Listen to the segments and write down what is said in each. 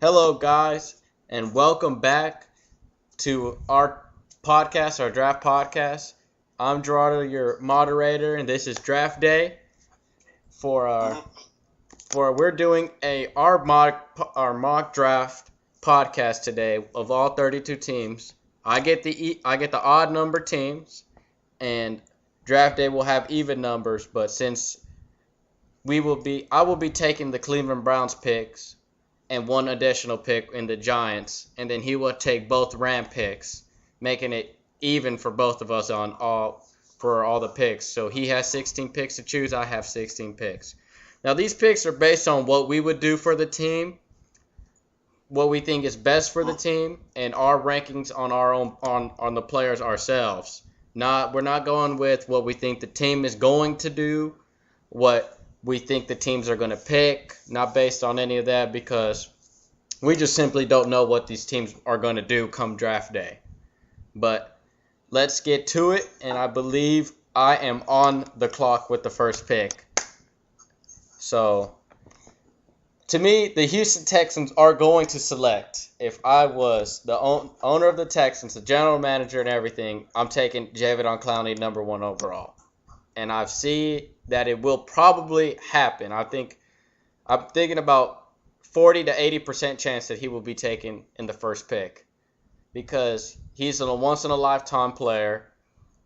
Hello, guys, and welcome back to our podcast, our draft podcast. I'm Gerardo, your moderator, and this is Draft Day. For we're doing our mock draft podcast today of all 32 teams. I get the odd number teams, and Draft Day will have even numbers. But since I will be taking the Cleveland Browns picks and one additional pick in the Giants, and then he will take both Ram picks, making it even for both of us for all the picks. So he has 16 picks to choose. I have 16 picks. Now these picks are based on what we would do for the team, what we think is best for the team, and our rankings on our own on the players ourselves. We're not going with what we think the team is going to do, what we think the teams are going to pick, not based on any of that, because we just simply don't know what these teams are going to do come draft day. But let's get to it, and I believe I am on the clock with the first pick. So, to me, the Houston Texans are going to select. If I was the owner of the Texans, the general manager and everything, I'm taking Jadeveon Clowney number 1 overall. And I see that it will probably happen. I'm thinking about 40 to 80% chance that he will be taken in the first pick, because he's a once in a lifetime player.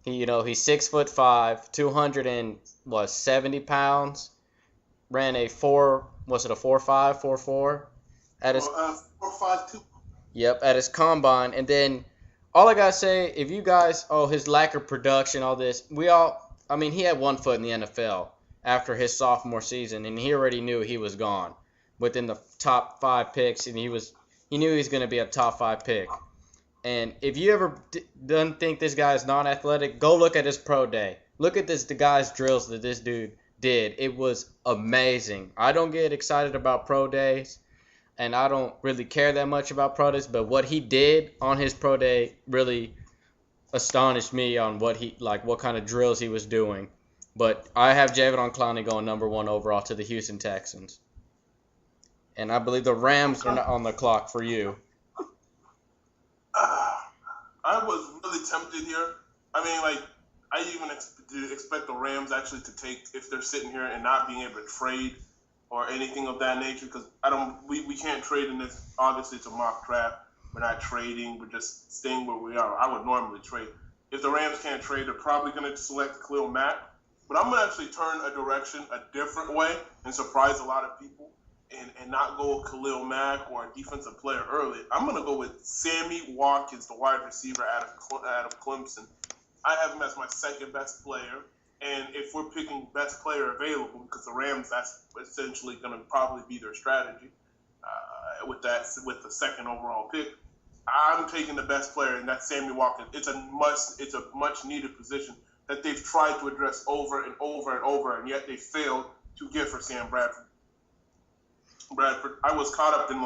He's 6'5", 270 pounds. Ran a 4.5 at his 4.52. Yep, at his combine. And then all I gotta say, if you guys, his lack of production, all this, he had 1 foot in the NFL after his sophomore season, and he already knew he was gone within the top 5 picks, and he knew he was going to be a top 5 pick. And if you ever don't think this guy is non-athletic, go look at his pro day. Look at the guy's drills that this dude did. It was amazing. I don't get excited about pro days, and I don't really care that much about pro days, but what he did on his pro day really astonished me on what kind of drills he was doing. But I have Jadeveon Clowney going number 1 overall to the Houston Texans. And I believe the Rams are not on the clock for you. I was really tempted here. I even expect the Rams actually to take, if they're sitting here and not being able to trade or anything of that nature, because we can't trade in this. Obviously, it's a mock draft. We're not trading. We're just staying where we are. I would normally trade. If the Rams can't trade, they're probably going to select Khalil Mack. But I'm going to actually turn a direction a different way and surprise a lot of people and not go Khalil Mack or a defensive player early. I'm going to go with Sammy Watkins, the wide receiver out of Clemson. I have him as my second best player. And if we're picking best player available, because the Rams, that's essentially going to probably be their strategy. With the second overall pick, I'm taking the best player, and that's Sammy Watkins. It's a much needed position that they've tried to address over and over and over, and yet they failed to get for Sam Bradford. I was caught up in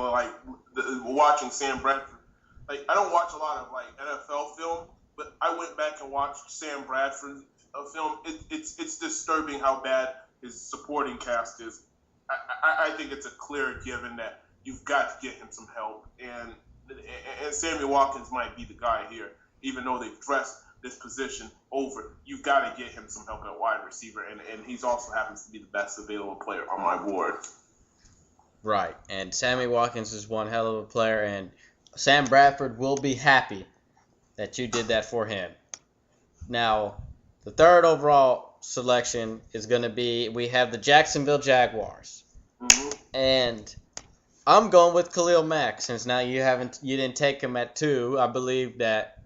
watching Sam Bradford. I don't watch a lot of NFL film, but I went back and watched Sam Bradford film. It's disturbing how bad his supporting cast is. I think it's a clear given that you've got to get him some help, and Sammy Watkins might be the guy here, even though they've dressed this position over. You've got to get him some help at wide receiver, and he's also happens to be the best available player on my board. Right, and Sammy Watkins is one hell of a player, and Sam Bradford will be happy that you did that for him. Now, the third overall selection is going to be, we have the Jacksonville Jaguars. Mm-hmm. And I'm going with Khalil Mack, since now you didn't take him at 2. I believe that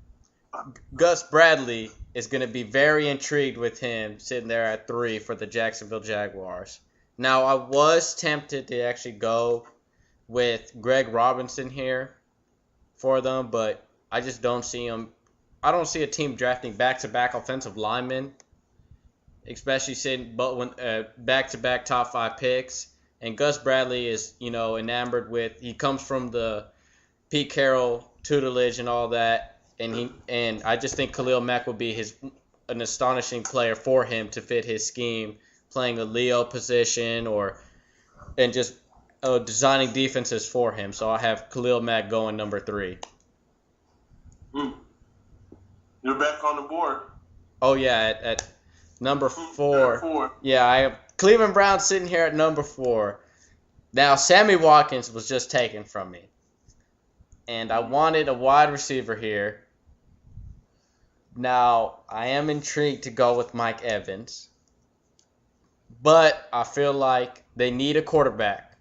Gus Bradley is going to be very intrigued with him sitting there at 3 for the Jacksonville Jaguars. Now, I was tempted to actually go with Greg Robinson here for them, but I just don't see him. I don't see a team drafting back-to-back offensive linemen, especially sitting back-to-back top 5 picks. And Gus Bradley is, enamored with. He comes from the Pete Carroll tutelage and all that, and I just think Khalil Mack will be an astonishing player for him to fit his scheme, playing a Leo position and just designing defenses for him. So I have Khalil Mack going number 3. You're back on the board. Oh yeah, at number 4. At 4. Yeah, I have Cleveland Browns sitting here at number 4. Now Sammy Watkins was just taken from me, and I wanted a wide receiver here. Now I am intrigued to go with Mike Evans, but I feel like they need a quarterback,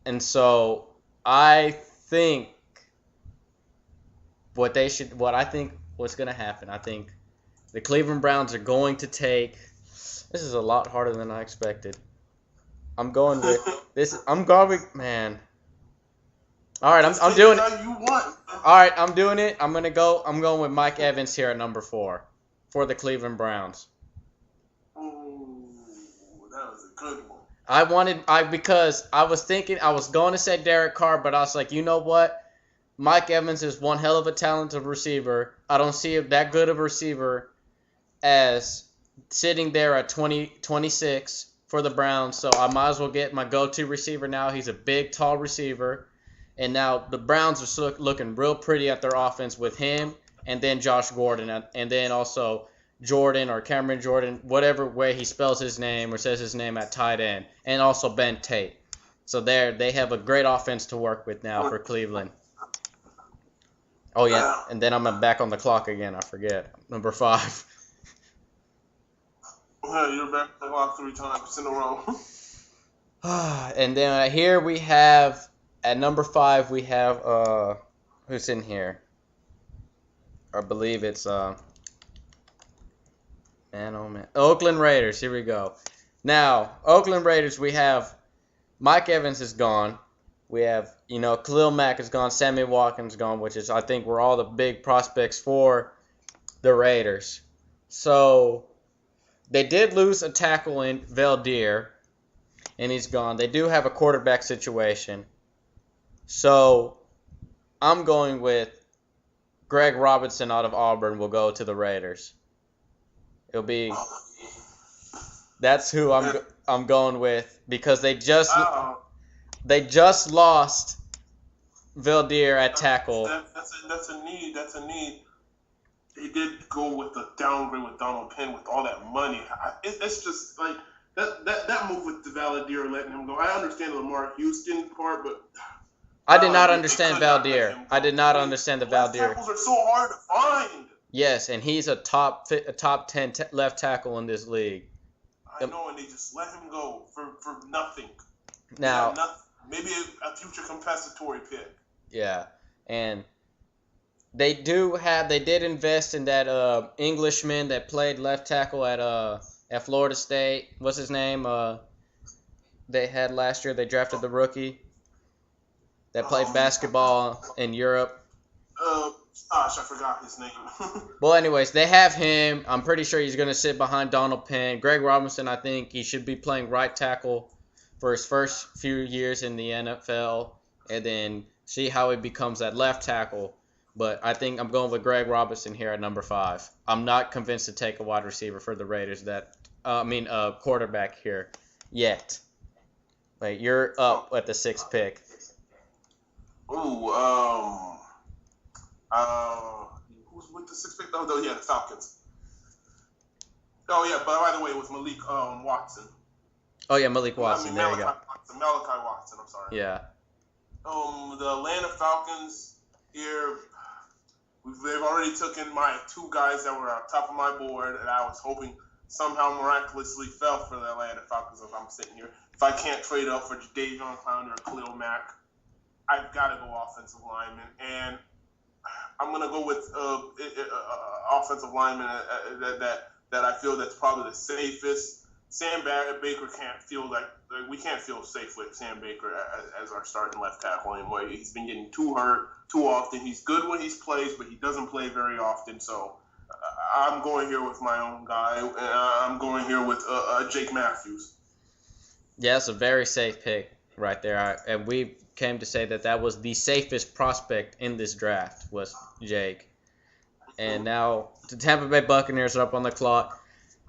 and so I think what's going to happen. I think the Cleveland Browns are going to take. This is a lot harder than I expected. I'm going with this. I'm going with man. All right, I'm doing it. All right, I'm doing it. I'm going with Mike Evans here at number 4 for the Cleveland Browns. Oh, that was a good one. Because I was thinking I was going to say Derek Carr, but I was like, you know what? Mike Evans is one hell of a talented receiver. I don't see that good of a receiver as sitting there at 26 for the Browns, so I might as well get my go-to receiver now. He's a big, tall receiver. And now the Browns are looking real pretty at their offense with him and then Josh Gordon and then also Jordan or Cameron Jordan, whatever way he spells his name or says his name at tight end, and also Ben Tate. So they have a great offense to work with now for Cleveland. Oh, yeah, and then I'm back on the clock again. I forget. Number 5. Yeah, you're back on the clock 3 times in a row. And then here we have, at number 5, we have, who's in here? I believe it's, man, oh man. Oakland Raiders, here we go. Now, Oakland Raiders, we have Mike Evans is gone. We have, Khalil Mack is gone. Sammy Watkins gone, which is, I think, we're all the big prospects for the Raiders. So, they did lose a tackle in Valdir, and he's gone. They do have a quarterback situation. So, I'm going with Greg Robinson out of Auburn will go to the Raiders. That's who I'm going with because they just lost Valdir at tackle. That's a need. They did go with the downgrade with Donald Penn with all that money. It's just like that move with the Valdir letting him go. I understand the Lamar Houston part, but I did not understand Valdir. I did not understand the Valdir. Tackles are so hard to find. Yes, and he's a top 10 left tackle in this league. I know, and they just let him go for nothing. Now, maybe a future compensatory pick. Yeah, and they did invest in that Englishman that played left tackle at Florida State. What's his name? They had last year. They drafted the rookie that played basketball in Europe. Gosh, I forgot his name. Well, anyways, they have him. I'm pretty sure he's going to sit behind Donald Penn. Greg Robinson, I think he should be playing right tackle for his first few years in the NFL, and then see how he becomes that left tackle. But I think I'm going with Greg Robinson here at number 5. I'm not convinced to take a wide receiver for the Raiders. Quarterback here yet. Wait, you're up at the 6th pick. Ooh, who's with the 6th pick? Oh, yeah, the Falcons. Oh, yeah, but by the way, it was Malik Watson. Oh, yeah, Malik Watson. There you go. Malachi Watson, I'm sorry. Yeah. The Atlanta Falcons here, they've already taken my 2 guys that were on top of my board, and I was hoping somehow miraculously fell for the Atlanta Falcons if I'm sitting here. If I can't trade up for Jadeveon Clowney or Khalil Mack, I've got to go offensive lineman, and I'm gonna go with offensive lineman that I feel that's probably the safest. Sam Baker can't feel like we can't feel safe with Sam Baker as our starting left tackle anymore. He's been getting too hurt too often. He's good when he plays, but he doesn't play very often. So I'm going here with my own guy. I'm going here with Jake Matthews. Yeah, that's a very safe pick right there. And we came to say that was the safest prospect in this draft was Jake. And now the Tampa Bay Buccaneers are up on the clock.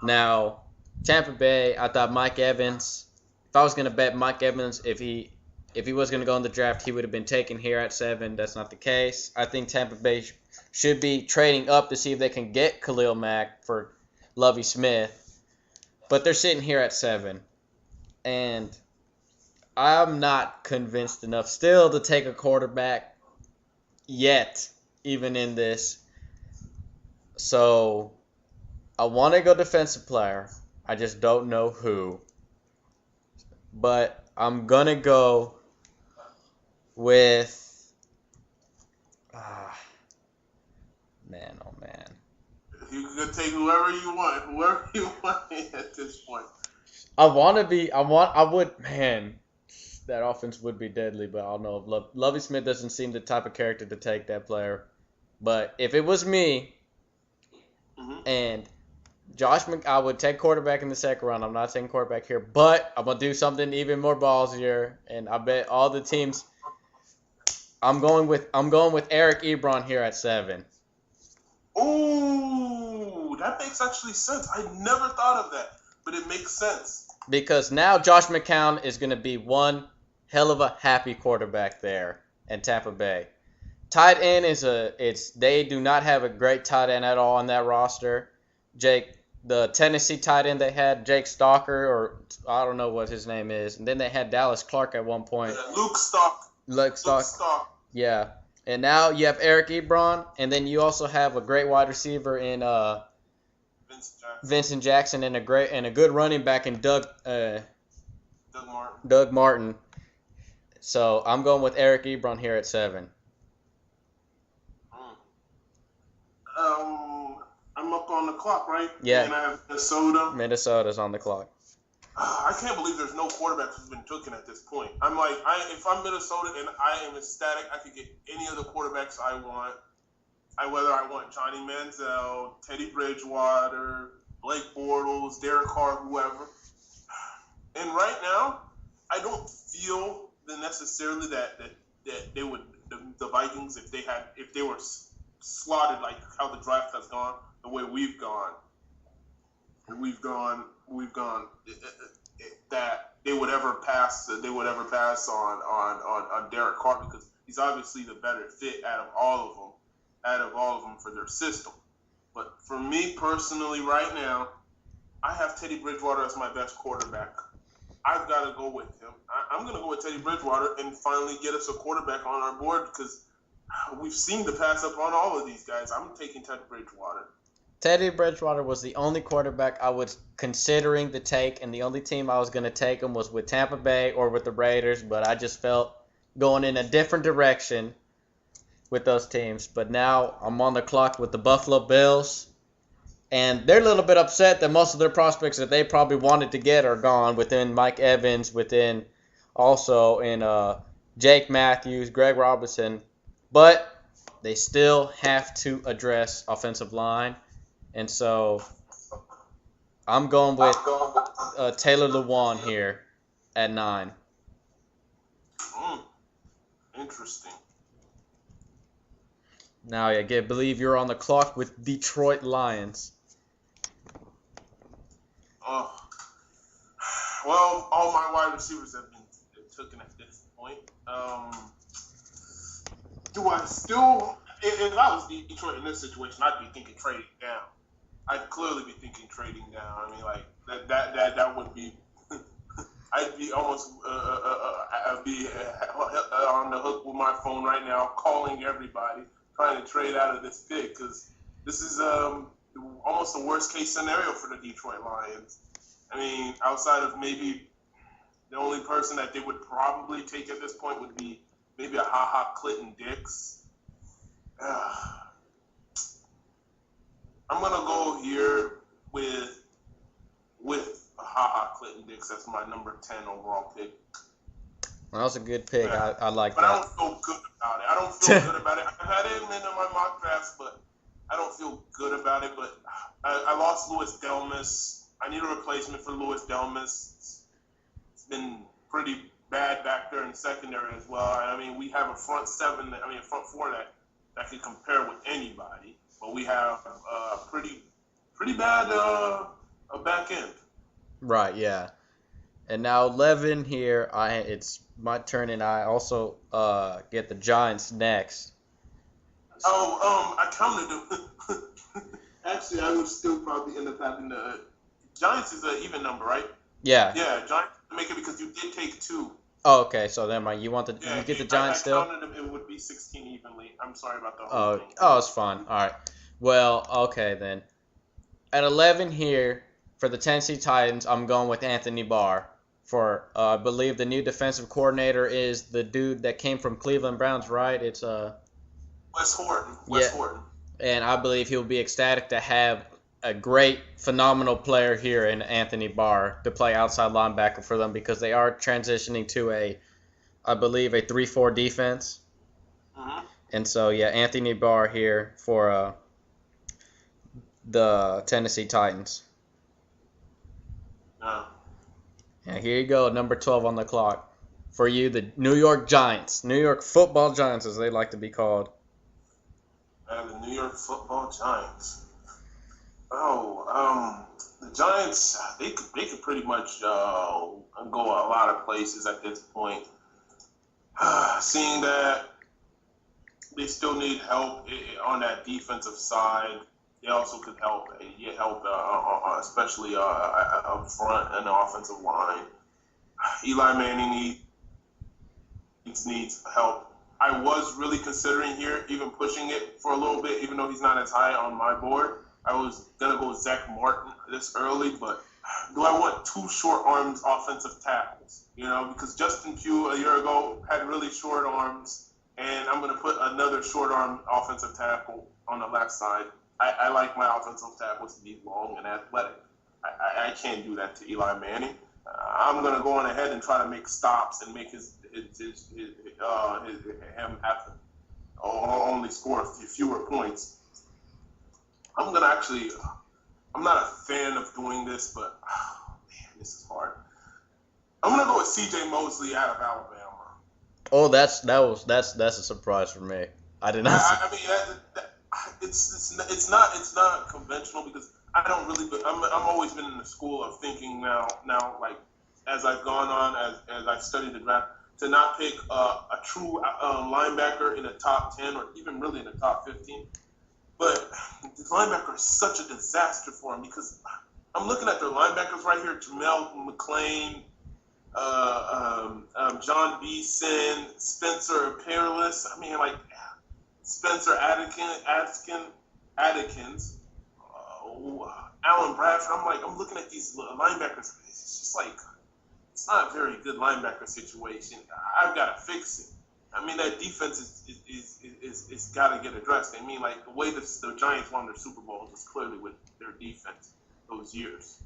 Now, Tampa Bay, I thought Mike Evans if I was gonna bet Mike Evans, if he was gonna go in the draft, he would have been taken here at 7. That's not the case. I think Tampa Bay should be trading up to see if they can get Khalil Mack for Lovie Smith, but they're sitting here at 7, and I'm not convinced enough still to take a quarterback yet, even in this. So I want to go defensive player. I just don't know who. But I'm going to go with... man, oh man. You can take whoever you want at this point. Man, that offense would be deadly, but I don't know if Lovie Smith doesn't seem the type of character to take that player. But if it was me, and I would take quarterback in the second round. I'm not taking quarterback here, but I'm gonna do something even more ballsier, and I bet all the teams. I'm going with Eric Ebron here at 7. Ooh, that makes actually sense. I never thought of that, but it makes sense. Because now Josh McCown is going to be one hell of a happy quarterback there in Tampa Bay. Tight end they do not have a great tight end at all on that roster. The Tennessee tight end they had, Jake Stalker, or I don't know what his name is. And then they had Dallas Clark at one point. Luke Stock. Yeah. And now you have Eric Ebron, and then you also have a great wide receiver in Vincent Jackson, and a good running back in Doug Martin. So I'm going with Eric Ebron here at 7. I'm up on the clock, right? Yeah. And I have Minnesota. Minnesota's on the clock. I can't believe there's no quarterback who's been taken at this point. I'm like, if I'm Minnesota and I am ecstatic, I could get any of the quarterbacks I want. Whether I want Johnny Manziel, Teddy Bridgewater, Blake Bortles, Derek Carr, whoever. And right now, I don't feel necessarily that they would the Vikings if they were slotted like how the draft has gone, the way we've gone, that they would ever pass on Derek Carr, because he's obviously the better fit out of all of them for their system. But for me personally, right now, I have Teddy Bridgewater as my best quarterback. I've got to go with him. I'm going to go with Teddy Bridgewater and finally get us a quarterback on our board, because we've seen the pass up on all of these guys. I'm taking Teddy Bridgewater. Teddy Bridgewater was the only quarterback I was considering to take, and the only team I was going to take him was with Tampa Bay or with the Raiders, but I just felt going in a different direction with those teams. But now I'm on the clock with the Buffalo Bills, and they're a little bit upset that most of their prospects that they probably wanted to get are gone, within Mike Evans, within also in Jake Matthews, Greg Robinson, but they still have to address offensive line. And so I'm going with Taylor Lewan here at 9. Interesting. Now I believe you're on the clock with Detroit Lions. Well, all my wide receivers have been taken at this point. Do I still? If I was Detroit in this situation, I'd be thinking trading down. I'd clearly be thinking trading down. I mean, like that would be. I'd be almost I'd be on the hook with my phone right now, calling everybody, trying to trade out of this pick, because this is almost the worst case scenario for the Detroit Lions. I mean, outside of maybe the only person that they would probably take at this point would be maybe a Ha Clinton Dix. I'm gonna go here with Ha Clinton Dix as my number 10 overall pick. That was a good pick. Yeah. I like but that. I don't feel good about it. I've had him in my mock drafts, but I don't feel good about it. But I lost Louis Delmas. I need a replacement for Louis Delmas. It's been pretty bad back there in secondary as well. I mean, we have a front four that can compare with anybody, but we have pretty bad a back end. Right, yeah. And now 11 here. It's my turn, and I also get the Giants next. I counted them. Actually, I would still probably end up having the Giants is an even number, right? Yeah. Yeah, Giants make it because you did take 2. Oh, okay. So then, you get the Giants I still? counted them. It would be 16 evenly. I'm sorry about the whole Oh, thing. it's fine. All right. Well, okay then. At 11 here for the Tennessee Titans, I'm going with Anthony Barr. For I believe the new defensive coordinator is the dude that came from Cleveland Browns, right? It's Wes Horton. Yeah. Horton. And I believe he'll be ecstatic to have a great, phenomenal player here in Anthony Barr to play outside linebacker for them because they are transitioning to I believe, a 3-4 defense. Mm-hmm. And so, yeah, Anthony Barr here for the Tennessee Titans. And here you go, number 12 on the clock. For you, the New York Giants. New York Football Giants, as they like to be called. The New York Football Giants. The Giants, they could pretty much go a lot of places at this point. Seeing that they still need help on that defensive side, they also could get help, especially up front and the offensive line. Eli Manning needs help. I was really considering here, even pushing it for a little bit, even though he's not as high on my board. I was going to go with Zach Martin this early, but do I want 2 short arms offensive tackles? Because Justin Pugh a year ago had really short arms, and I'm going to put another short arm offensive tackle on the left side. I like my offensive tackles to be long and athletic. I can't do that to Eli Manning. I'm going to go on ahead and try to make stops and make him have to only score fewer points. I'm not a fan of doing this, but this is hard. I'm gonna go with C.J. Mosley out of Alabama. Oh, that's a surprise for me. I did not. I mean, it's not conventional because I don't really. I'm always been in the school of thinking now like as I've gone on as I've studied the draft to not pick a true linebacker in the top 10 or even really in the top 15. But the linebacker is such a disaster for him because I'm looking at their linebackers right here: Jamel McClain, John Beeson, Spencer Peerless. I mean, like Spencer Adkins, Alan Bradford. I'm looking at these linebackers. It's just like it's not a very good linebacker situation. I've got to fix it. I mean, that defense is got to get addressed. I mean, like the way the Giants won their Super Bowl was clearly with their defense those years.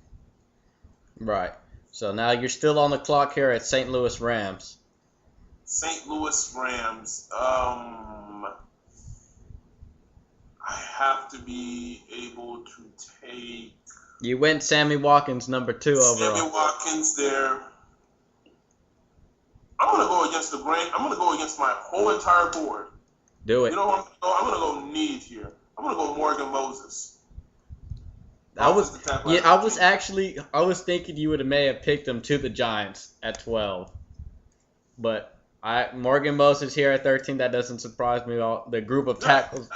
Right. So now you're still on the clock here at St. Louis Rams. St. Louis Rams. I have to be able to take. You went Sammy Watkins, number 2 overall. Sammy Watkins there. I'm gonna go against the grain. I'm gonna go against my whole entire board. Do it. I'm gonna go need here. I'm gonna go Morgan Moses. I was thinking you may have picked him to the Giants at 12, but Morgan Moses here at 13. That doesn't surprise me at all. The group of tackles.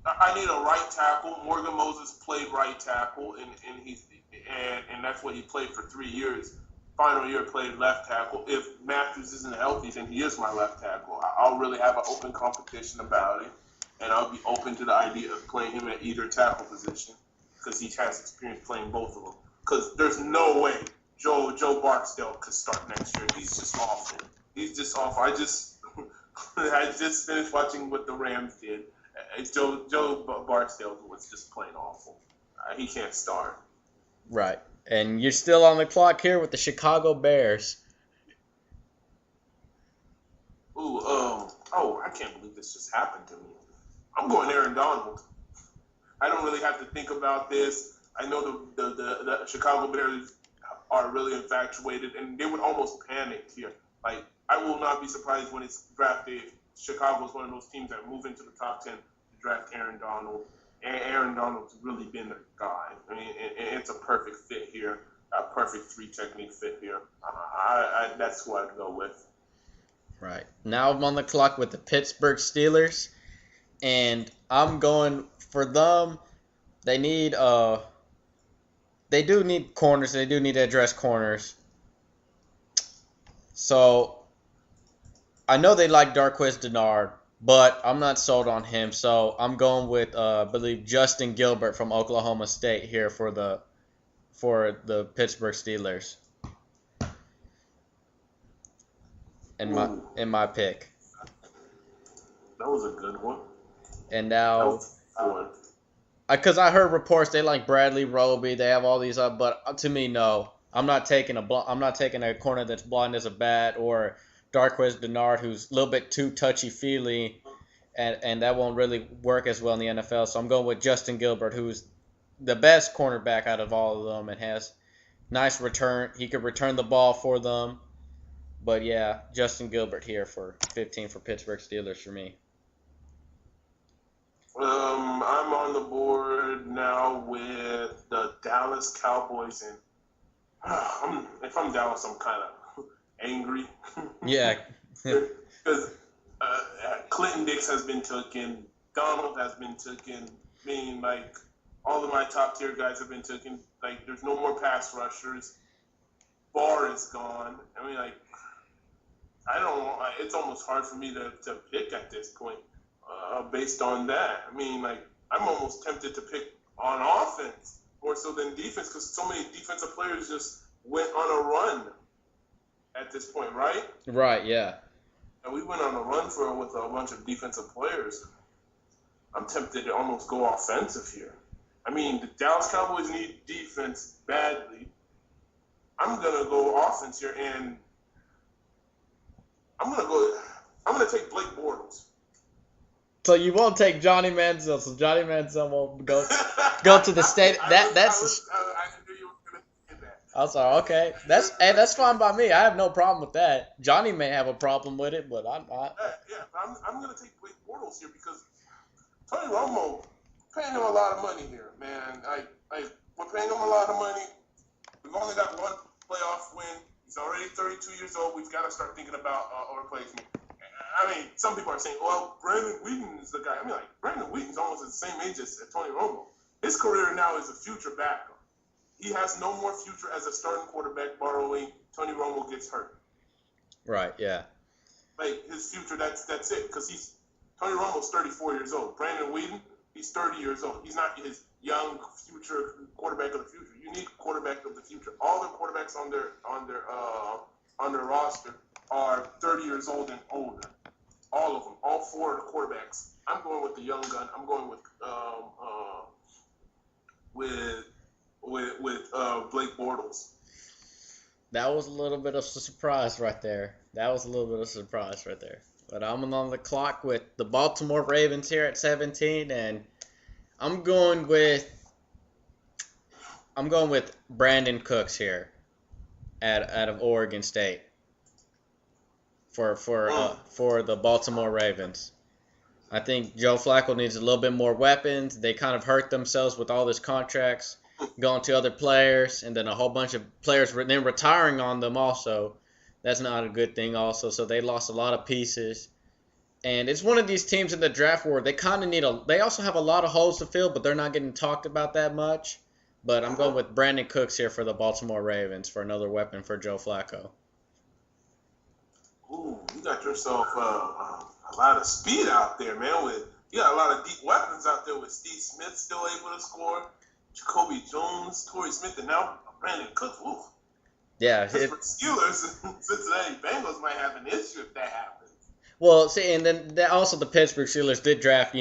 I need a right tackle. Morgan Moses played right tackle, and that's what he played for 3 years. Final year played left tackle. If Matthews isn't healthy, then he is my left tackle. I'll really have an open competition about it, and I'll be open to the idea of playing him at either tackle position because he has experience playing both of them. Because there's no way Joe Barksdale could start next year. He's just awful. I just finished watching what the Rams did. Joe Barksdale was just plain awful. He can't start. Right. And you're still on the clock here with the Chicago Bears. I can't believe this just happened to me. I'm going Aaron Donald. I don't really have to think about this. I know the Chicago Bears are really infatuated, and they would almost panic here. Like, I will not be surprised when it's draft day if Chicago is one of those teams that move into the top 10 to draft Aaron Donald. And Aaron Donald's really been a guy. I mean, it's a perfect fit here. a perfect 3 technique fit here. That's who I'd go with. Right. Now I'm on the clock with the Pittsburgh Steelers, and I'm going for them. They do need corners. They do need to address corners. So I know they like Darqueze Dennard, but I'm not sold on him. So I'm going with I believe Justin Gilbert from Oklahoma State here for the Pittsburgh Steelers. In my pick. That was a good one. And now, one. Because I heard reports they like Bradley Roby, they have all these up, but to me, no. I'm not taking a corner that's blind as a bat or Darqueze Dennard, who's a little bit too touchy-feely, and that won't really work as well in the NFL. So I'm going with Justin Gilbert, who's the best cornerback out of all of them and has nice return. He could return the ball for them. But yeah, Justin Gilbert here for 15 for Pittsburgh Steelers for me. I'm on the board now with the Dallas Cowboys, and if I'm Dallas, I'm kind of angry. Yeah. Because Clinton Dix has been taken, Donald has been taken. I mean, like, all of my top tier guys have been taken. Like, there's no more pass rushers. Barr is gone. I mean, like, it's almost hard for me to pick at this point based on that. I mean, like, I'm almost tempted to pick on offense more so than defense because so many defensive players just went on a run at this point, right? Right, yeah. And we went on a run with a bunch of defensive players. I'm tempted to almost go offensive here. I mean, the Dallas Cowboys need defense badly. I'm going to go offense here, and I'm going to take Blake Bortles. So you won't take Johnny Manziel. So Johnny Manziel will go to the state. I knew you were going to say that. I'm sorry. Okay, that's fine by me. I have no problem with that. Johnny may have a problem with it, but I'm not. I'm going to take Blake Bortles here because Tony Romo paying him a lot of money here, man. We're paying him a lot of money. We've only got one playoff win. He's already 32 years old. We've got to start thinking about a replacement. I mean, some people are saying, well, Brandon Whedon is the guy. I mean, like, Brandon Whedon's almost the same age as Tony Romo. His career now is a future backup. He has no more future as a starting quarterback borrowing Tony Romo gets hurt. Right, yeah. Like, his future, that's it. Because Tony Romo's 34 years old. Brandon Whedon, he's 30 years old. He's not his young future quarterback of the future. You need quarterback of the future. All the quarterbacks on their roster are 30 years old and older. All of them, all 4 of the quarterbacks. I'm going with the young gun. I'm going with Blake Bortles. That was a little bit of a surprise right there. But I'm on the clock with the Baltimore Ravens here at 17, and I'm going with Brandon Cooks here out of Oregon State for the Baltimore Ravens. I think Joe Flacco needs a little bit more weapons. They kind of hurt themselves with all these contracts going to other players, and then a whole bunch of players then retiring on them also. That's not a good thing also. So they lost a lot of pieces. And it's one of these teams in the draft where they kind of they also have a lot of holes to fill, but they're not getting talked about that much. But I'm going with Brandon Cooks here for the Baltimore Ravens for another weapon for Joe Flacco. Ooh, you got yourself a lot of speed out there, man. You got a lot of deep weapons out there with Steve Smith still able to score, Jacoby Jones, Torrey Smith, and now Brandon Cooks. Ooh. Yeah. For Steelers, Cincinnati Bengals might have an issue if that happens. Well, see, and then also the Pittsburgh Steelers did draft,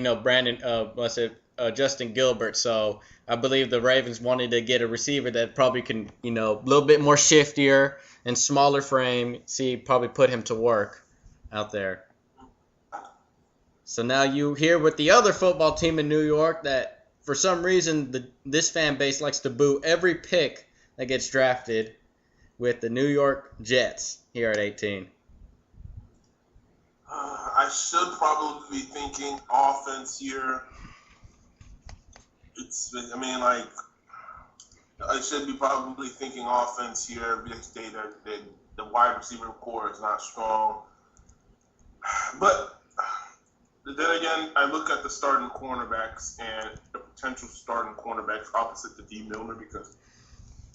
Justin Gilbert. So I believe the Ravens wanted to get a receiver that probably can, a little bit more shiftier and smaller frame. Probably put him to work out there. So now you here with the other football team in New York that for some reason this fan base likes to boo every pick that gets drafted with the New York Jets here at 18. I should probably be thinking offense here. I should be probably thinking offense here because the wide receiver core is not strong. But then again, I look at the starting cornerbacks and the potential starting cornerbacks opposite to D. Milner because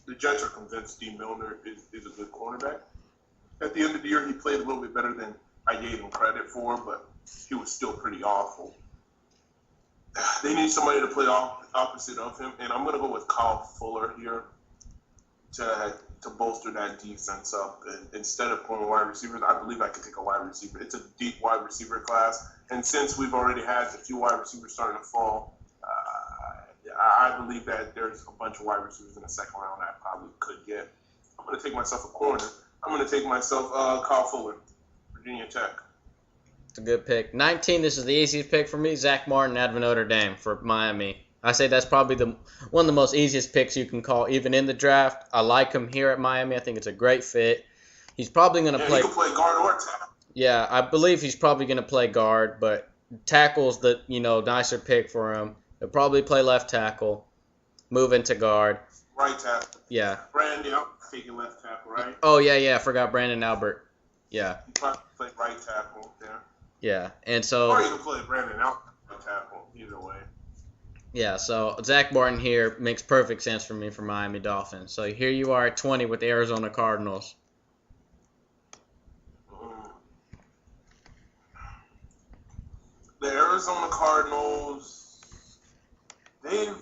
the Jets are convinced D. Milner is a good cornerback. At the end of the year, he played a little bit better than I gave him credit for, but he was still pretty awful. They need somebody to play opposite of him, and I'm going to go with Kyle Fuller here to bolster that defense up. And instead of pulling wide receivers, I believe I could take a wide receiver. It's a deep wide receiver class, and since we've already had a few wide receivers starting to fall, I believe that there's a bunch of wide receivers in the second round I probably could get. I'm going to take myself a corner. I'm going to take myself Kyle Fuller, Virginia Tech. It's a good pick. 19, this is the easiest pick for me. Zach Martin out of Notre Dame for Miami. I say that's probably one of the most easiest picks you can call, even in the draft. I like him here at Miami. I think it's a great fit. He's probably going to play. He can play guard or tackle. Yeah, I believe he's probably going to play guard, but tackle's the nicer pick for him. He'll probably play left tackle, move into guard. Right tackle. Yeah. Brandon, I'm taking left tackle, right? Oh yeah. I forgot Brandon Albert. Yeah. He probably play right tackle there. Yeah, and so. Or you can play Brandon Albert right tackle. Either way. Yeah, so Zach Martin here makes perfect sense for me for Miami Dolphins. So here you are at 20 with the Arizona Cardinals. The Arizona Cardinals, they've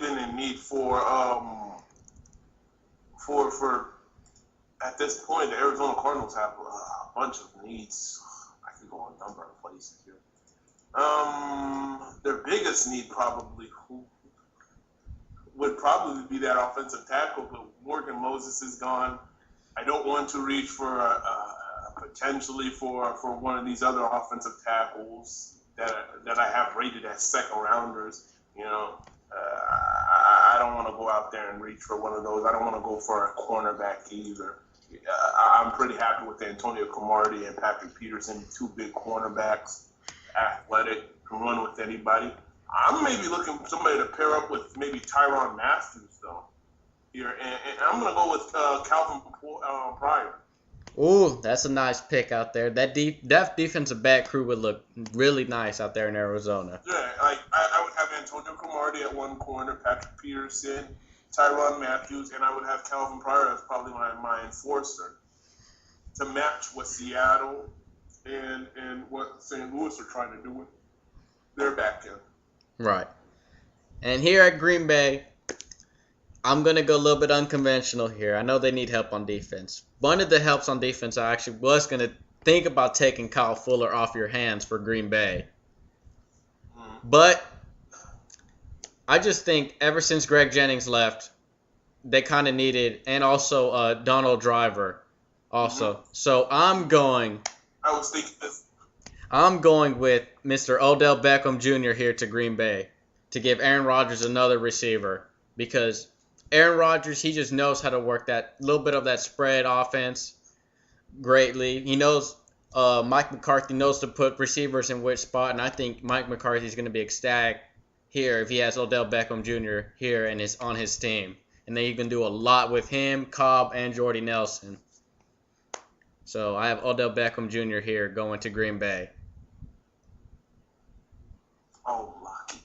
been in need for at this point the Arizona Cardinals have a bunch of needs. I could go a number of places here. Their biggest need would probably be that offensive tackle, but Morgan Moses is gone. I don't want to reach for potentially for one of these other offensive tackles that I have rated as second rounders. I don't want to go out there and reach for one of those. I don't want to go for a cornerback either. I'm pretty happy with Antonio Cromartie and Patrick Peterson, two big cornerbacks, athletic, can run with anybody. I'm maybe looking for somebody to pair up with maybe Tyrann Matthew though here, and I'm going to go with Calvin Pryor. Ooh, that's a nice pick out there. That defensive back crew would look really nice out there in Arizona. Yeah, I would have Antonio Cromartie at one corner, Patrick Peterson, Tyrann Matthews, and I would have Calvin Pryor as probably my enforcer to match what Seattle and what St. Louis are trying to do with their back end. Right. And here at Green Bay, I'm going to go a little bit unconventional here. I know they need help on defense. One of the helps on defense, I actually was going to think about taking Kyle Fuller off your hands for Green Bay. But I just think ever since Greg Jennings left, they kind of needed, and also Donald Driver also. Mm-hmm. So I'm going with Mr. Odell Beckham Jr. here to Green Bay to give Aaron Rodgers another receiver because Aaron Rodgers, he just knows how to work that little bit of that spread offense greatly. He knows Mike McCarthy knows to put receivers in which spot, and I think Mike McCarthy is going to be ecstatic here if he has Odell Beckham Jr. here and is on his team. And then you can do a lot with him, Cobb, and Jordy Nelson. So I have Odell Beckham Jr. here going to Green Bay. Oh, lucky.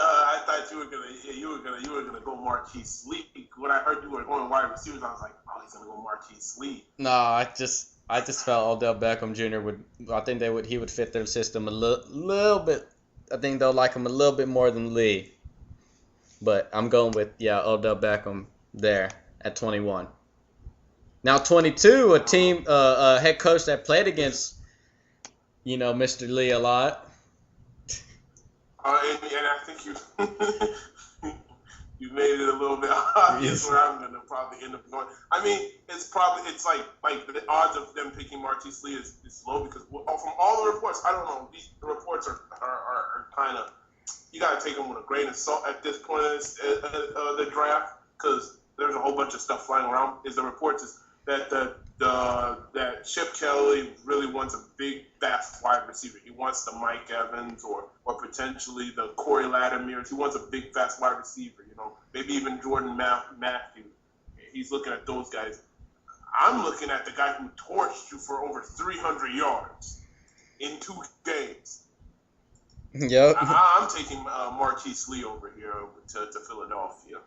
I thought you were gonna go Marquise Lee. When I heard you were going wide receivers, I was like, oh, he's gonna go Marquise Lee. No, I just felt Odell Beckham Jr. he would fit their system a little bit. I think they'll like him a little bit more than Lee. But I'm going with Odell Beckham there at 21. Now 22, a head coach that played against Mr. Lee a lot. And I think you made it a little bit obvious where I'm gonna probably end up going. I mean, it's like the odds of them picking Marquise Lee is low because from all the reports, I don't know. The reports are kind of, you gotta take them with a grain of salt at this point of the draft because there's a whole bunch of stuff flying around. The reports is that Chip Kelly really wants a big, fast wide receiver. He wants the Mike Evans or potentially the Corey Latimer. He wants a big, fast wide receiver. Maybe even Jordan Matthews. He's looking at those guys. I'm looking at the guy who torched you for over 300 yards in 2 games. Yep. I'm taking Marquise Lee over here to Philadelphia.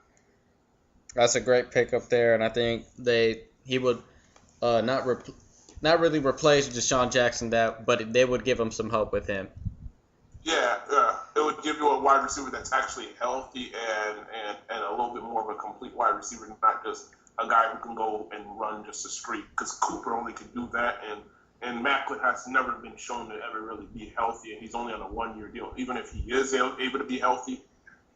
That's a great pickup there, and I think he would not really replace Deshaun Jackson, but they would give him some help with him. Yeah, it would give you a wide receiver that's actually healthy and a little bit more of a complete wide receiver, not just a guy who can go and run just a streak. Because Cooper only could do that, and Macklin has never been shown to ever really be healthy, and he's only on a 1-year deal. Even if he is able to be healthy,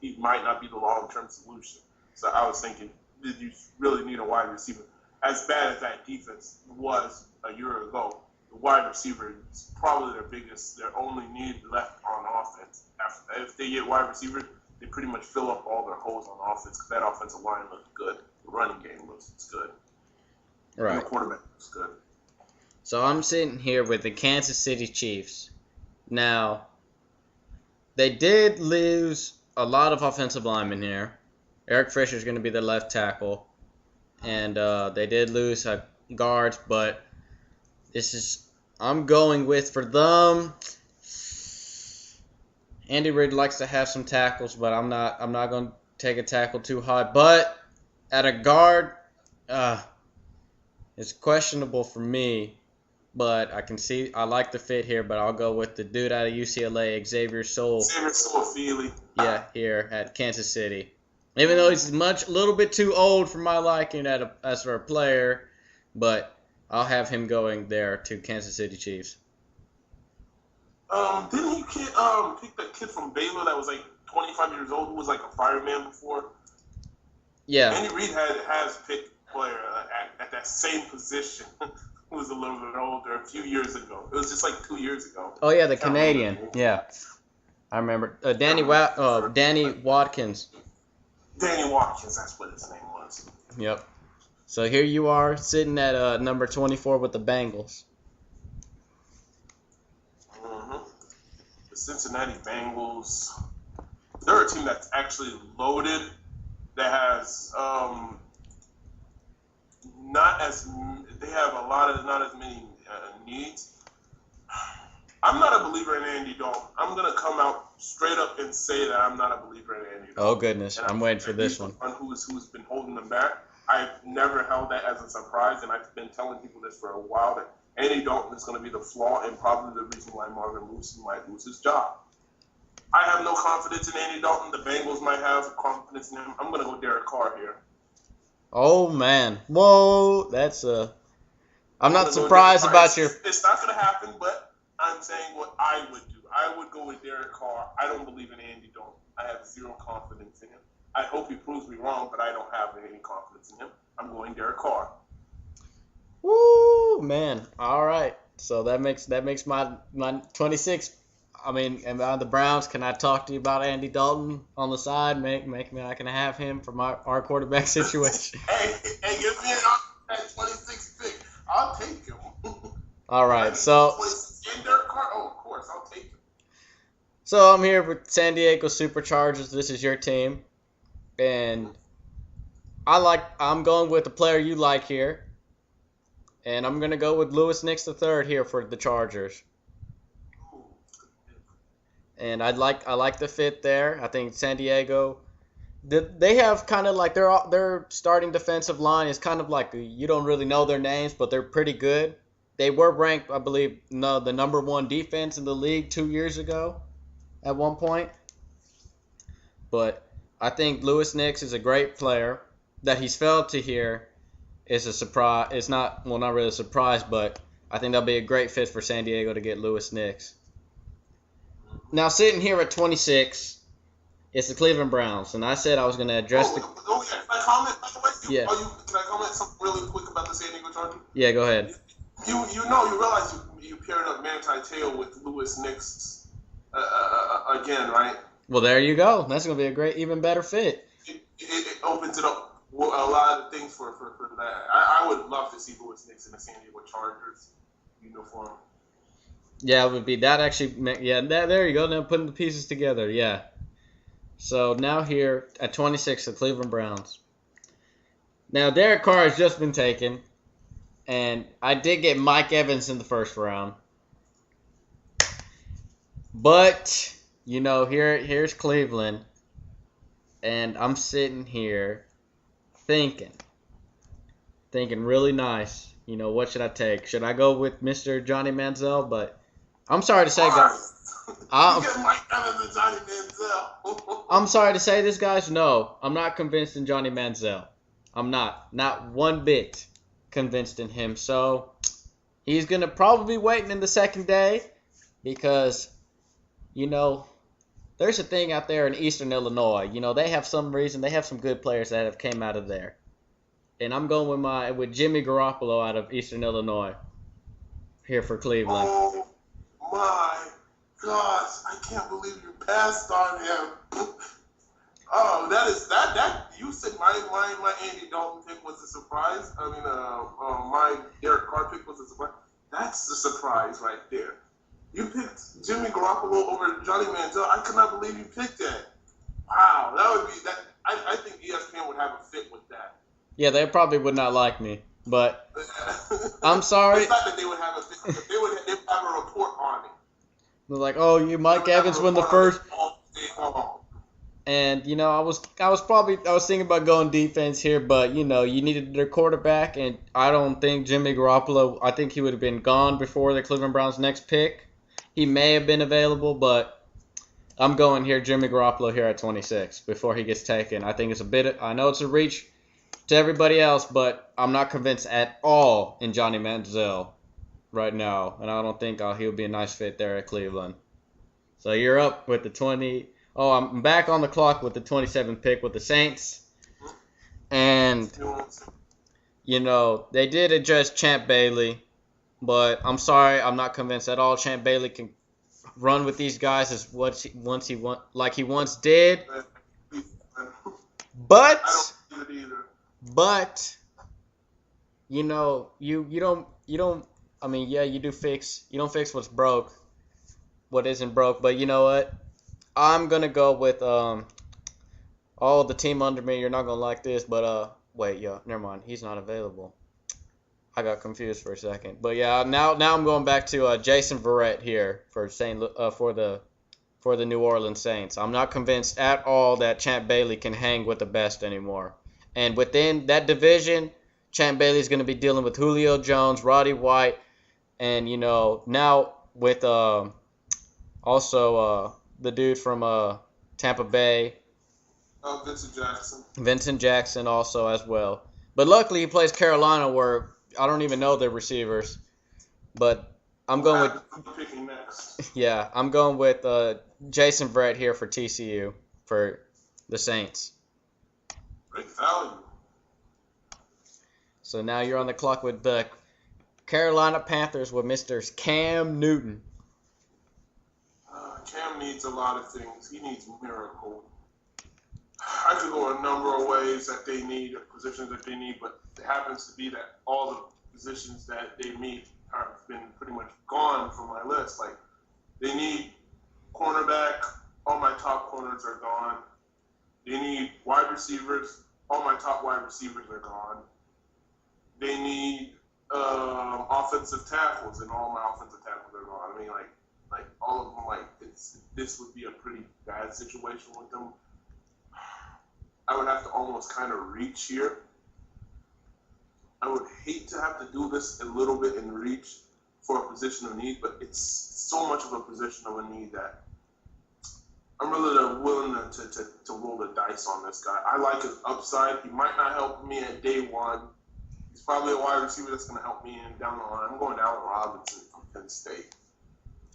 he might not be the long-term solution. So I was thinking, did you really need a wide receiver? As bad as that defense was a year ago, the wide receiver is probably their only need left on offense. If they get wide receivers, they pretty much fill up all their holes on offense because that offensive line looks good. The running game looks good. Right. And the quarterback looks good. So I'm sitting here with the Kansas City Chiefs. Now, they did lose a lot of offensive linemen here. Eric Fisher's going to be the left tackle. And they did lose guards, but I'm going with, for them, Andy Reid likes to have some tackles, but I'm not going to take a tackle too high. But at a guard, it's questionable for me. But I like the fit here, but I'll go with the dude out of UCLA, Xavier Feely. Yeah, here at Kansas City. Even though he's a little bit too old for my liking as for a player, but I'll have him going there to Kansas City Chiefs. Didn't he pick that kid from Baylor that was like 25 years old who was like a fireman before? Yeah. Andy Reid has picked a player at that same position who was a little bit older a few years ago. It was just like 2 years ago. Oh, yeah, the Canadian. Yeah. I remember. Danny Watkins. Danny Watkins, that's what his name was. Yep. So here you are sitting at number 24 with the Bengals. Mm-hmm. The Cincinnati Bengals. They're a team that's actually loaded. That has not as many needs. I'm not a believer in Andy Dalton. I'm gonna come out straight up and say that I'm not a believer in Andy Dalton. Oh goodness, I'm waiting for this one. Who's been holding them back? I've never held that as a surprise, and I've been telling people this for a while, that Andy Dalton is going to be the flaw and probably the reason why Marvin Lewis might lose his job. I have no confidence in Andy Dalton. The Bengals might have confidence in him. I'm going to go Derek Carr here. Oh man, whoa, I'm not surprised about your. It's not going to happen, but I'm saying what I would do. I would go with Derek Carr. I don't believe in Andy Dalton. I have zero confidence in him. I hope he proves me wrong, but I don't have any confidence in him. I'm going Derek Carr. Woo, man. All right. So that makes my 26. I mean, and on the Browns, can I talk to you about Andy Dalton on the side? Make me I can have him for our quarterback situation. hey, give me that 26 pick. I'll take him. All right. So. And Derek Carr. Oh, of course, I'll take him. So I'm here with San Diego Superchargers. This is your team. And I'm going with the player you like here. And I'm going to go with Louis Nix III here for the Chargers. And I like the fit there. I think San Diego, they have kind of like their starting defensive line is kind of like you don't really know their names, but they're pretty good. They were ranked, I believe, the number 1 defense in the league 2 years ago at one point. But I think Louis Nix is a great player. That he's fell to here is a surprise. It's not really a surprise, but I think that'll be a great fit for San Diego to get Louis Nix. Now, sitting here at 26, it's the Cleveland Browns, and I said I was going to address the. Oh, yeah. Can I comment, by the way? Yeah. Can I comment something really quick about the San Diego Chargers? Yeah, go ahead. You realize you paired up Manti Te'o with Louis Nix again, right? Well, there you go. That's going to be a great, even better fit. It opens it up a lot of things for that. I would love to see Louis Nix in the San Diego Chargers uniform. Yeah, it would be that actually. Yeah, there you go. Now putting the pieces together. Yeah. So now here at 26, the Cleveland Browns. Now Derek Carr has just been taken, and I did get Mike Evans in the first round. But here's Cleveland, and I'm sitting here thinking really nice. What should I take? Should I go with Mr. Johnny Manziel? But I'm sorry to say, guys. You get Mike Evans and Johnny Manziel. I'm sorry to say this, guys. No, I'm not convinced in Johnny Manziel. I'm not one bit convinced in him. So he's gonna probably be waiting in the second day because, there's a thing out there in Eastern Illinois. They have some good players that have came out of there. And I'm going with Jimmy Garoppolo out of Eastern Illinois here for Cleveland. Oh my gosh, I can't believe you passed on him. Oh, that you said my Andy Dalton pick was a surprise. I mean, my Derek Carr pick was a surprise. That's the surprise right there. You picked Jimmy Garoppolo over Johnny Manziel. I could not believe you picked that. Wow, that would be that. I think ESPN would have a fit with that. Yeah, they probably would not like me, but I'm sorry. It's not that they would have a fit, but they would have a report on it. They're like, oh, Mike Evans won the first. And I was thinking about going defense here, but you needed their quarterback, and I don't think Jimmy Garoppolo. I think he would have been gone before the Cleveland Browns' next pick. He may have been available, but I'm going here Jimmy Garoppolo here at 26 before he gets taken. I think it's I know it's a reach to everybody else, but I'm not convinced at all in Johnny Manziel right now, and I don't think he'll be a nice fit there at Cleveland. So you're up with the 20. Oh, I'm back on the clock with the 27th pick with the Saints. And, they did address Champ Bailey, but I'm sorry, I'm not convinced at all Champ Bailey can run with these guys as like he once did. But you don't I mean, yeah, you don't fix what's broke, what isn't broke, but you know what? I'm going to go with the team under me. You're not going to like this, but wait, never mind. He's not available. I got confused for a second. But yeah, now I'm going back to Jason Verrett here for the New Orleans Saints. I'm not convinced at all that Champ Bailey can hang with the best anymore. And within that division, Champ Bailey's going to be dealing with Julio Jones, Roddy White, and now with also the dude from Tampa Bay. Oh, Vincent Jackson also as well. But luckily he plays Carolina where I don't even know their receivers. But I'm going with Jason Verrett here for TCU for the Saints. Great value. So now you're on the clock with the Carolina Panthers with Mr. Cam Newton. Cam needs a lot of things. He needs a miracle. I could go a number of ways that they need, positions that they need, but it happens to be that all the positions that they need have been pretty much gone from my list. Like, they need cornerback. All my top corners are gone. They need wide receivers. All my top wide receivers are gone. They need offensive tackles, and all my offensive tackles are gone. I mean, like all of them, this would be a pretty bad situation with them. I would have to almost kind of reach here. I would hate to have to do this a little bit and reach for a position of need, but it's so much of a position of a need that I'm really willing to roll the dice on this guy. I like his upside. He might not help me at day one. He's probably a wide receiver that's going to help me down the line. I'm going Allen Robinson from Penn State.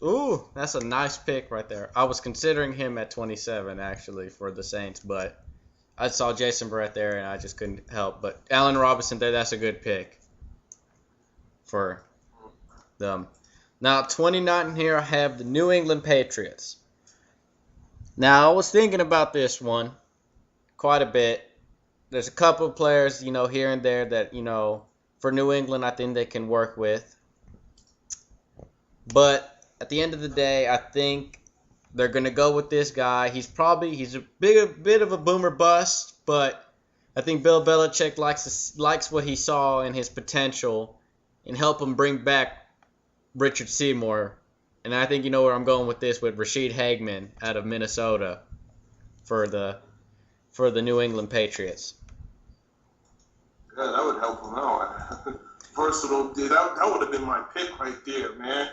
Ooh, that's a nice pick right there. I was considering him at 27, actually, for the Saints, but I saw Jason Verrett there, and I just couldn't help. But Allen Robinson there, that's a good pick for them. Now, 29 here, I have the New England Patriots. Now, I was thinking about this one quite a bit, there's a couple of players, here and there that, for New England, I think they can work with. But at the end of the day, I think they're going to go with this guy. He's a bit of a boomer bust, but I think Bill Belichick likes what he saw in his potential and help him bring back Richard Seymour. And I think you know where I'm going with this, with Rashid Hagman out of Minnesota for the New England Patriots. Yeah, that would help him out. Personal, that would have been my pick right there, man.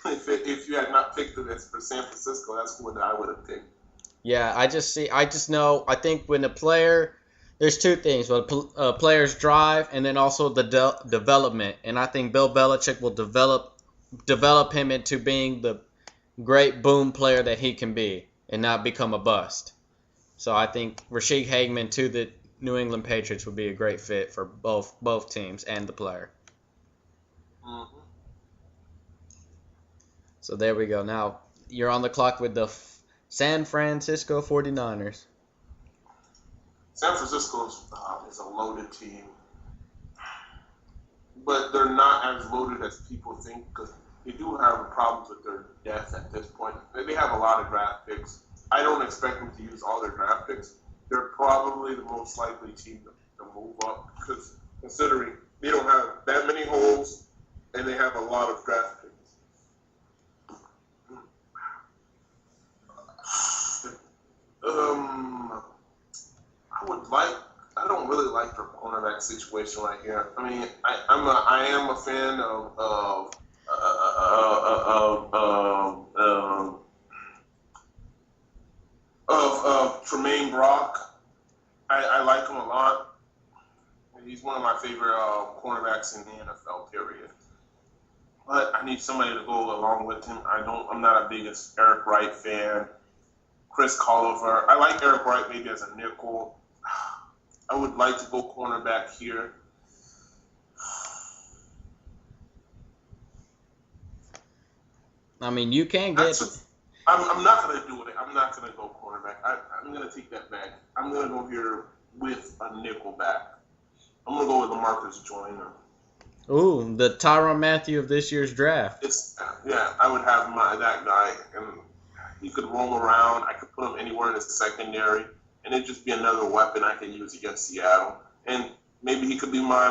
If you had not picked it for San Francisco, that's what I would have picked. Yeah, I just know. I think when a player, there's two things: when a player's drive, and then also the development. And I think Bill Belichick will develop him into being the great boom player that he can be, and not become a bust. So I think Rashid Hagman to the New England Patriots would be a great fit for both teams and the player. Mm-hmm. So there we go. Now you're on the clock with the San Francisco 49ers. San Francisco is a loaded team, but they're not as loaded as people think because they do have problems with their depth at this point. They have a lot of draft picks. I don't expect them to use all their draft picks. They're probably the most likely team to move up because considering they don't have that many holes and they have a lot of draft picks. I don't really like their cornerback situation right here. I mean, I am a fan of Tremaine Brock. I like him a lot. He's one of my favorite cornerbacks in the NFL, period. But I need somebody to go along with him. I'm not a biggest Eric Wright fan. Chris Colliver. I like Eric Wright maybe as a nickel. I would like to go cornerback here. I mean, you can get. I'm not going to do it. I'm not going to go cornerback. I'm going to take that back. I'm going to go here with a nickel back. I'm going to go with LaMarcus Joyner. Ooh, the Tyrann Mathieu of this year's draft. I would have that guy, and he could roam around. I could put him anywhere in the secondary, and it'd just be another weapon I can use against Seattle. And maybe he could be my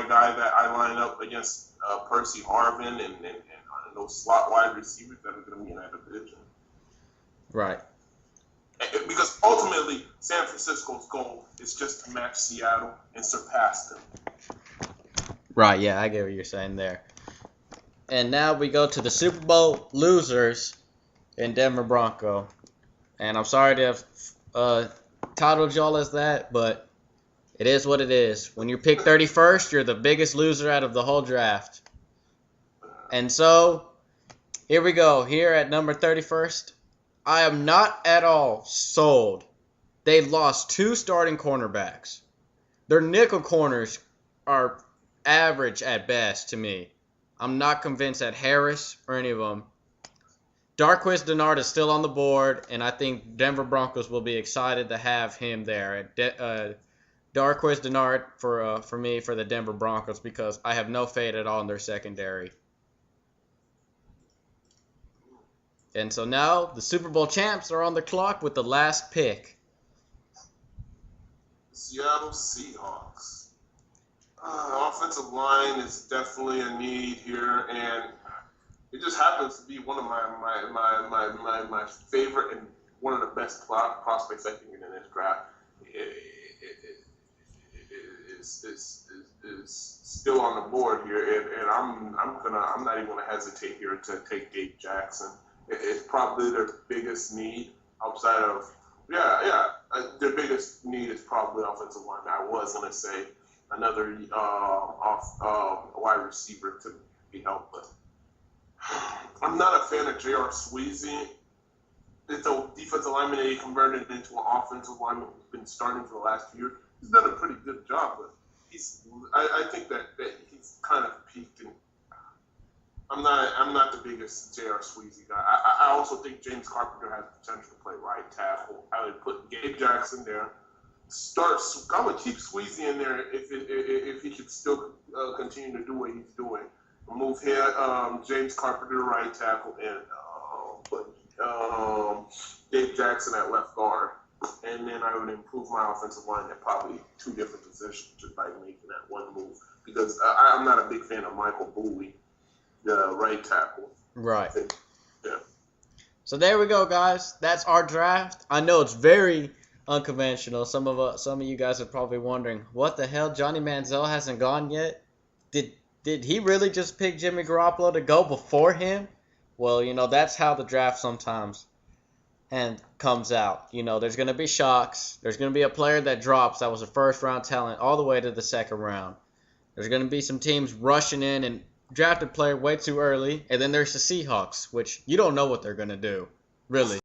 guy that I line up against Percy Harvin and those slot wide receivers that are going to be in that division. Right. Because ultimately, San Francisco's goal is just to match Seattle and surpass them. Right, yeah, I get what you're saying there. And now we go to the Super Bowl losers in Denver Bronco. And I'm sorry to have titled y'all as that, but it is what it is. When you pick 31st, you're the biggest loser out of the whole draft. And so, here we go. Here at number 31st, I am not at all sold. They lost 2 starting cornerbacks. Their nickel corners are average at best to me. I'm not convinced that Harris or any of them. Darqueze Dennard is still on the board, and I think Denver Broncos will be excited to have him there. Darqueze Dennard for me for the Denver Broncos because I have no faith at all in their secondary. And so now the Super Bowl champs are on the clock with the last pick. Seattle Seahawks. Offensive line is definitely a need here, and it just happens to be one of my favorite and one of the best prospects I think in this draft. Is still on the board here, and I'm not even gonna hesitate here to take Gabe Jackson. It's probably their biggest need outside of their biggest need is probably offensive line. I was gonna say another wide receiver to be helped, but I'm not a fan of J.R. Sweezy. It's a defensive lineman that he converted into an offensive lineman who's been starting for the last few years. He's done a pretty good job, but I think that he's kind of peaked. And I'm not the biggest J.R. Sweezy guy. I also think James Carpenter has potential to play right tackle. I would put Gabe Jackson there. I would keep Squeezy in there if he could still continue to do what he's doing. Move here, James Carpenter to right tackle, and put Dave Jackson at left guard. And then I would improve my offensive line at probably 2 different positions just by making that one move. Because I'm not a big fan of Michael Bowie, the right tackle. Right. Yeah. So there we go, guys. That's our draft. I know it's very unconventional. Some of you guys are probably wondering, what the hell? Johnny Manziel hasn't gone yet? Did he really just pick Jimmy Garoppolo to go before him? Well, that's how the draft sometimes comes out. There's going to be shocks. There's going to be a player that drops that was a first-round talent all the way to the second round. There's going to be some teams rushing in and draft a player way too early. And then there's the Seahawks, which you don't know what they're going to do, really.